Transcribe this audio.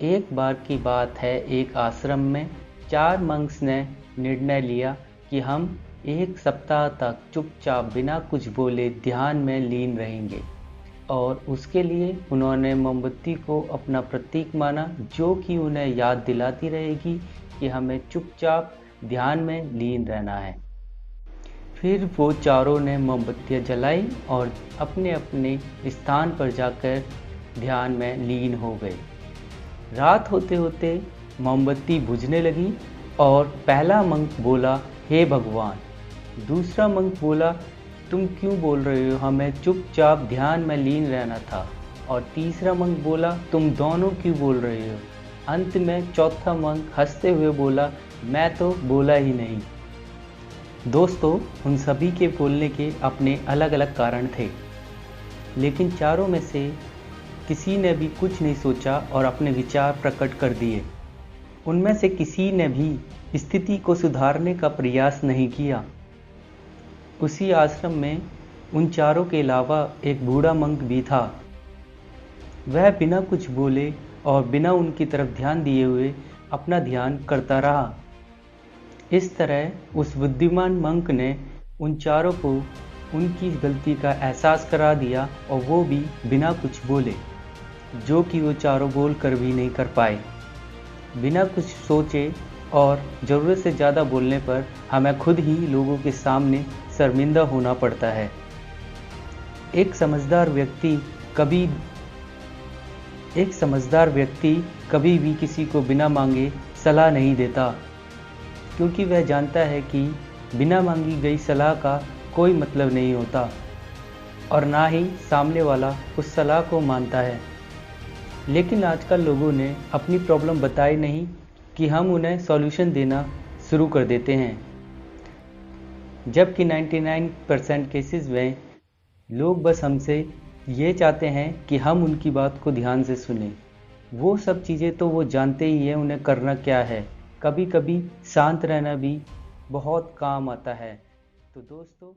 एक बार की बात है, एक आश्रम में 4 मंक्स ने निर्णय लिया कि हम 1 सप्ताह तक चुपचाप बिना कुछ बोले ध्यान में लीन रहेंगे। और उसके लिए उन्होंने मोमबत्ती को अपना प्रतीक माना, जो कि उन्हें याद दिलाती रहेगी कि हमें चुपचाप ध्यान में लीन रहना है। फिर वो चारों ने मोमबत्तियाँ जलाई और अपने अपने स्थान पर जाकर ध्यान में लीन हो गए। रात होते होते मोमबत्ती बुझने लगी और पहला मंक बोला, हे भगवान। दूसरा मंक बोला, तुम क्यों बोल रहे हो, हमें चुपचाप ध्यान में लीन रहना था। और तीसरा मंक बोला, तुम दोनों क्यों बोल रहे हो। अंत में चौथा मंक हंसते हुए बोला, मैं तो बोला ही नहीं। दोस्तों, उन सभी के बोलने के अपने अलग अलग कारण थे, लेकिन चारों में से किसी ने भी कुछ नहीं सोचा और अपने विचार प्रकट कर दिए। उनमें से किसी ने भी स्थिति को सुधारने का प्रयास नहीं किया। उसी आश्रम में उन चारों के अलावा एक बूढ़ा मंक भी था। वह बिना कुछ बोले और बिना उनकी तरफ ध्यान दिए हुए अपना ध्यान करता रहा। इस तरह उस बुद्धिमान मंक ने उन चारों को उनकी गलती का एहसास करा दिया और वो भी बिना कुछ बोले, जो कि वो चारों बोल कर भी नहीं कर पाए। बिना कुछ सोचे और ज़रूरत से ज़्यादा बोलने पर हमें खुद ही लोगों के सामने शर्मिंदा होना पड़ता है। एक समझदार व्यक्ति कभी भी किसी को बिना मांगे सलाह नहीं देता, क्योंकि वह जानता है कि बिना मांगी गई सलाह का कोई मतलब नहीं होता और ना ही सामने वाला उस सलाह को मानता है। लेकिन आजकल लोगों ने अपनी प्रॉब्लम बताई नहीं कि हम उन्हें सॉल्यूशन देना शुरू कर देते हैं, जबकि 99% केसेस में लोग बस हमसे ये चाहते हैं कि हम उनकी बात को ध्यान से सुनें। वो सब चीज़ें तो वो जानते ही हैं उन्हें करना क्या है। कभी कभी शांत रहना भी बहुत काम आता है। तो दोस्तों,